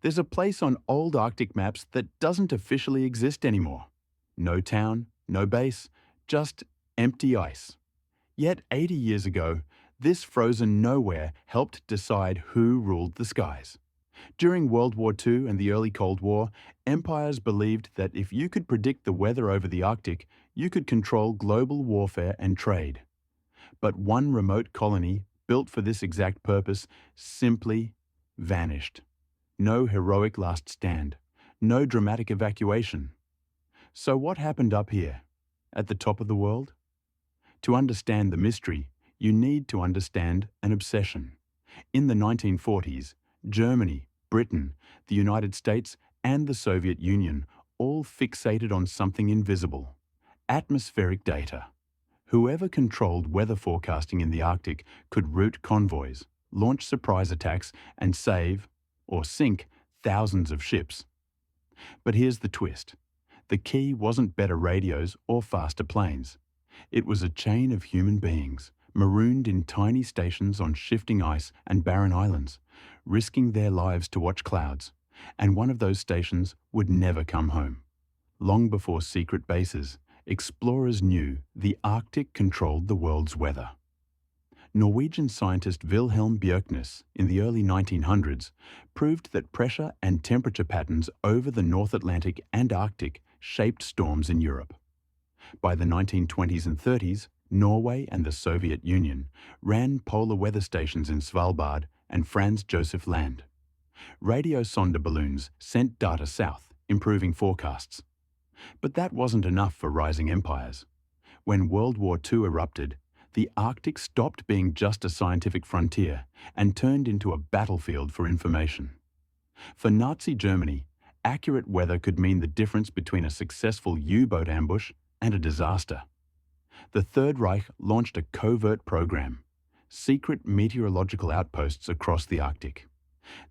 There's a place on old Arctic maps that doesn't officially exist anymore. No town, no base, just empty ice. Yet 80 years ago, this frozen nowhere helped decide who ruled the skies. During World War II and the early Cold War, empires believed that if you could predict the weather over the Arctic, you could control global warfare and trade. But one remote colony, built for this exact purpose, simply vanished. No heroic last stand, no dramatic evacuation. So what happened up here, at the top of the world? To understand the mystery, you need to understand an obsession. In the 1940s, Germany, Britain, the United States, and the Soviet Union all fixated on something invisible: atmospheric data. Whoever controlled weather forecasting in the Arctic could route convoys, launch surprise attacks, and save, or sink, thousands of ships. But here's the twist. The key wasn't better radios or faster planes. It was a chain of human beings, marooned in tiny stations on shifting ice and barren islands, risking their lives to watch clouds, and one of those stations would never come home. Long before secret bases, explorers knew the Arctic controlled the world's weather. Norwegian scientist Wilhelm Bjerknes, in the early 1900s, proved that pressure and temperature patterns over the North Atlantic and Arctic shaped storms in Europe. By the 1920s and 30s, Norway and the Soviet Union ran polar weather stations in Svalbard and Franz Josef Land. Radio sonder balloons sent data south, improving forecasts. But that wasn't enough for rising empires. When World War II erupted, the Arctic stopped being just a scientific frontier and turned into a battlefield for information. For Nazi Germany, accurate weather could mean the difference between a successful U-boat ambush and a disaster. The Third Reich launched a covert program: secret meteorological outposts across the Arctic.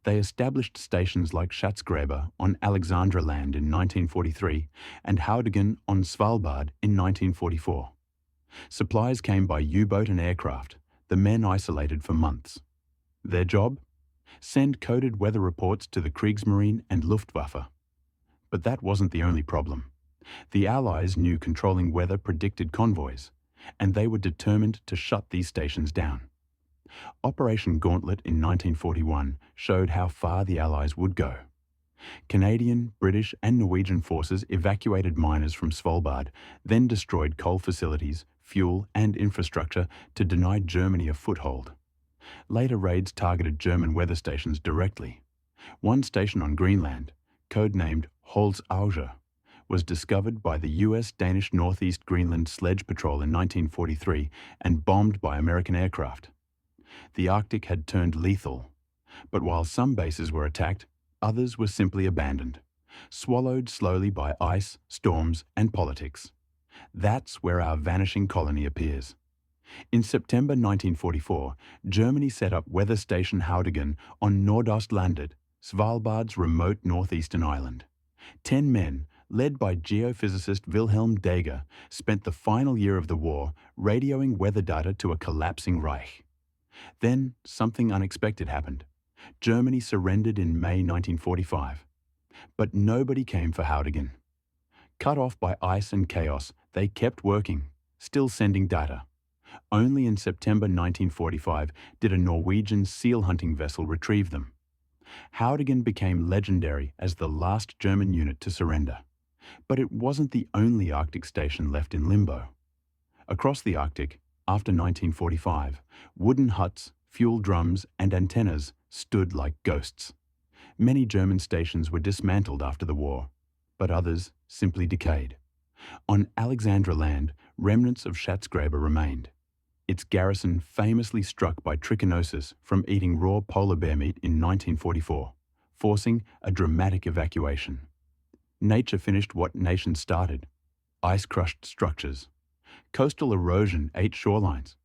They established stations like Schatzgräber on Alexandra Land in 1943 and Haudigen on Svalbard in 1944. Supplies came by U-boat and aircraft, the men isolated for months. Their job? Send coded weather reports to the Kriegsmarine and Luftwaffe. But that wasn't the only problem. The Allies knew controlling weather predicted convoys, and they were determined to shut these stations down. Operation Gauntlet in 1941 showed how far the Allies would go. Canadian, British, and Norwegian forces evacuated miners from Svalbard, then destroyed coal facilities, fuel, and infrastructure to deny Germany a foothold. Later raids targeted German weather stations directly. One station on Greenland, codenamed Holz Auge, was discovered by the US-Danish Northeast Greenland Sledge Patrol in 1943 and bombed by American aircraft. The Arctic had turned lethal, but while some bases were attacked, others were simply abandoned, swallowed slowly by ice, storms, and politics. That's where our vanishing colony appears. In September 1944, Germany set up Weather Station Haudigen on Nordostlandet, Svalbard's remote northeastern island. 10 men, led by geophysicist Wilhelm Dager, spent the final year of the war radioing weather data to a collapsing Reich. Then something unexpected happened. Germany surrendered in May 1945. But nobody came for Haudigen. Cut off by ice and chaos, they kept working, still sending data. Only in September 1945 did a Norwegian seal hunting vessel retrieve them. Haudigen became legendary as the last German unit to surrender. But it wasn't the only Arctic station left in limbo. Across the Arctic, after 1945, wooden huts, fuel drums, and antennas stood like ghosts. Many German stations were dismantled after the war, but others simply decayed. On Alexandra Land, remnants of Schatzgräber remained. Its garrison famously struck by trichinosis from eating raw polar bear meat in 1944, forcing a dramatic evacuation. Nature finished what nations started: ice-crushed structures. Coastal erosion ate shorelines.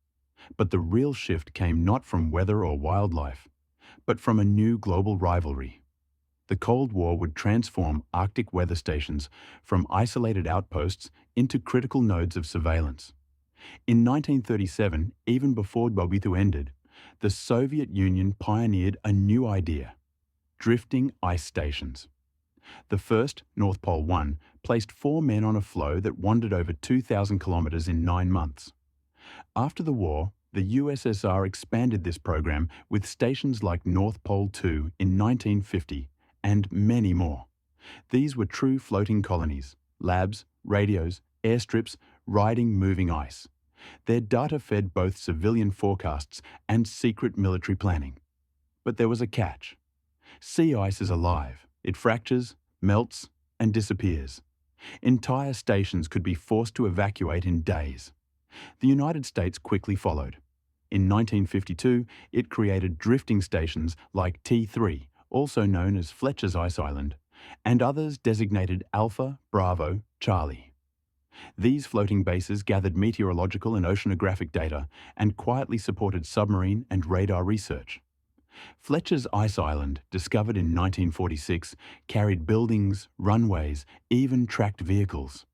But the real shift came not from weather or wildlife, but from a new global rivalry. The Cold War would transform Arctic weather stations from isolated outposts into critical nodes of surveillance. In 1937, even before World War II ended, the Soviet Union pioneered a new idea: drifting ice stations. The first, North Pole 1, placed 4 men on a floe that wandered over 2,000 kilometres in 9 months. After the war, the USSR expanded this program with stations like North Pole 2 in 1950 and many more. These were true floating colonies, labs, radios, airstrips, riding moving ice. Their data fed both civilian forecasts and secret military planning. But there was a catch. Sea ice is alive. It fractures, melts, and disappears. Entire stations could be forced to evacuate in days. The United States quickly followed. In 1952, it created drifting stations like T3, also known as Fletcher's Ice Island, and others designated Alpha, Bravo, Charlie. These floating bases gathered meteorological and oceanographic data and quietly supported submarine and radar research. Fletcher's Ice Island, discovered in 1946, carried buildings, runways, even tracked vehicles.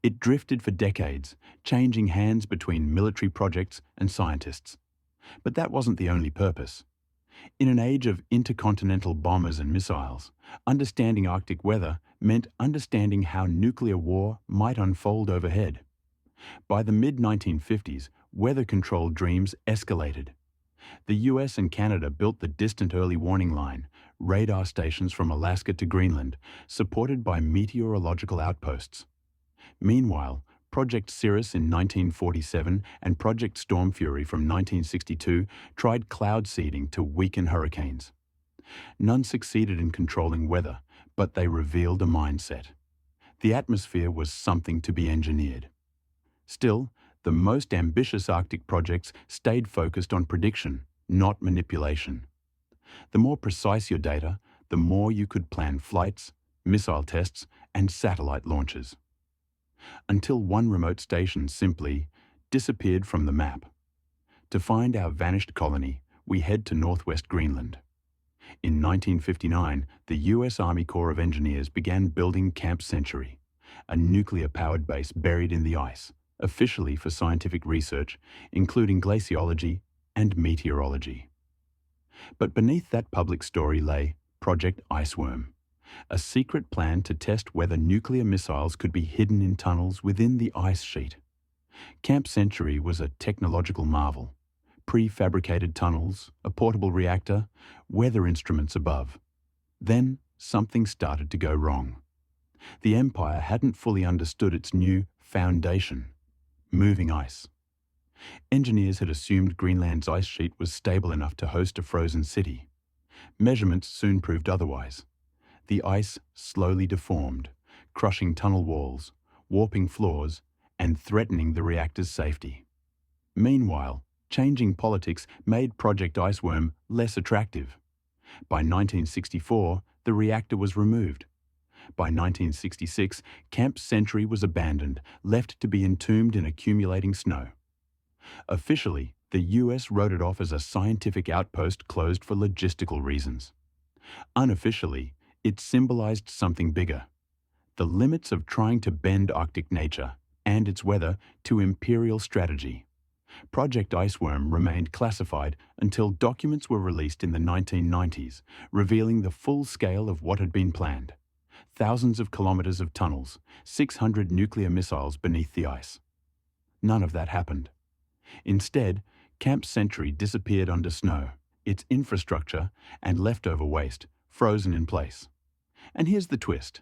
It drifted for decades, changing hands between military projects and scientists. But that wasn't the only purpose. In an age of intercontinental bombers and missiles, understanding Arctic weather meant understanding how nuclear war might unfold overhead. By the mid-1950s, weather-controlled dreams escalated. The US and Canada built the Distant Early Warning Line, radar stations from Alaska to Greenland, supported by meteorological outposts. Meanwhile, Project Cirrus in 1947 and Project Storm Fury from 1962 tried cloud seeding to weaken hurricanes. None succeeded in controlling weather, but they revealed a mindset. The atmosphere was something to be engineered. Still, the most ambitious Arctic projects stayed focused on prediction, not manipulation. The more precise your data, the more you could plan flights, missile tests, and satellite launches. Until one remote station simply disappeared from the map. To find our vanished colony, we head to northwest Greenland. In 1959, the US Army Corps of Engineers began building Camp Century, a nuclear-powered base buried in the ice, officially for scientific research, including glaciology and meteorology. But beneath that public story lay Project Iceworm, a secret plan to test whether nuclear missiles could be hidden in tunnels within the ice sheet. Camp Century was a technological marvel. Prefabricated tunnels, a portable reactor, weather instruments above. Then something started to go wrong. The Empire hadn't fully understood its new foundation, moving ice. Engineers had assumed Greenland's ice sheet was stable enough to host a frozen city. Measurements soon proved otherwise. The ice slowly deformed, crushing tunnel walls, warping floors, and threatening the reactor's safety. Meanwhile, changing politics made Project Iceworm less attractive. By 1964, the reactor was removed. By 1966, Camp Century was abandoned, left to be entombed in accumulating snow. Officially, the US wrote it off as a scientific outpost closed for logistical reasons. Unofficially, it symbolized something bigger: the limits of trying to bend Arctic nature and its weather to imperial strategy. Project Iceworm remained classified until documents were released in the 1990s, revealing the full scale of what had been planned. Thousands of kilometers of tunnels, 600 nuclear missiles beneath the ice. None of that happened. Instead, Camp Century disappeared under snow, its infrastructure and leftover waste frozen in place. And here's the twist.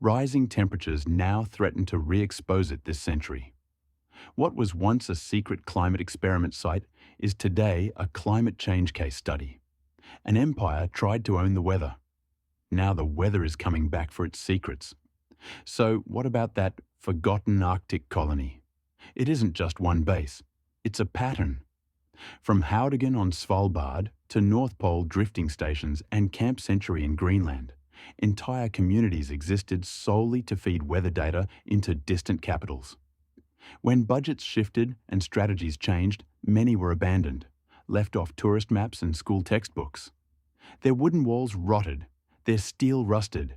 Rising temperatures now threaten to re-expose it this century. What was once a secret climate experiment site is today a climate change case study. An empire tried to own the weather. Now the weather is coming back for its secrets. So what about that forgotten Arctic colony? It isn't just one base. It's a pattern. From Haudigan on Svalbard to North Pole drifting stations and Camp Century in Greenland, entire communities existed solely to feed weather data into distant capitals. When budgets shifted and strategies changed, many were abandoned, left off tourist maps and school textbooks. Their wooden walls rotted, their steel rusted,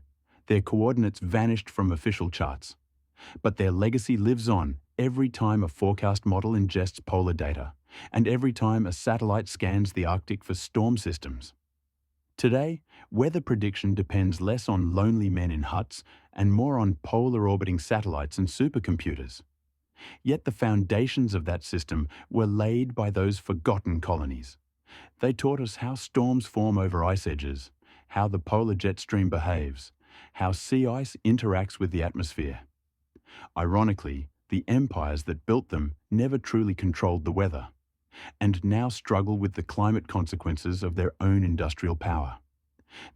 their coordinates vanished from official charts. But their legacy lives on every time a forecast model ingests polar data, and every time a satellite scans the Arctic for storm systems. Today, weather prediction depends less on lonely men in huts and more on polar orbiting satellites and supercomputers. Yet the foundations of that system were laid by those forgotten colonies. They taught us how storms form over ice edges, how the polar jet stream behaves, how sea ice interacts with the atmosphere. Ironically, the empires that built them never truly controlled the weather, and now struggle with the climate consequences of their own industrial power.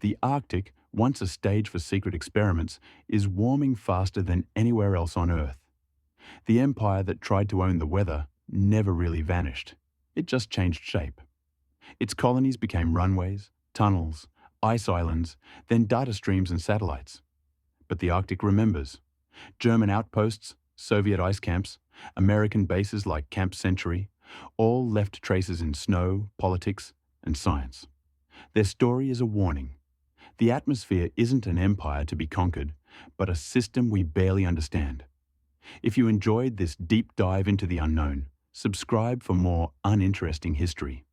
The Arctic, once a stage for secret experiments, is warming faster than anywhere else on Earth. The empire that tried to own the weather never really vanished. It just changed shape. Its colonies became runways, tunnels, ice islands, then data streams and satellites. But the Arctic remembers. German outposts, Soviet ice camps, American bases like Camp Century, all left traces in snow, politics, and science. Their story is a warning. The atmosphere isn't an empire to be conquered, but a system we barely understand. If you enjoyed this deep dive into the unknown, subscribe for more uninteresting history.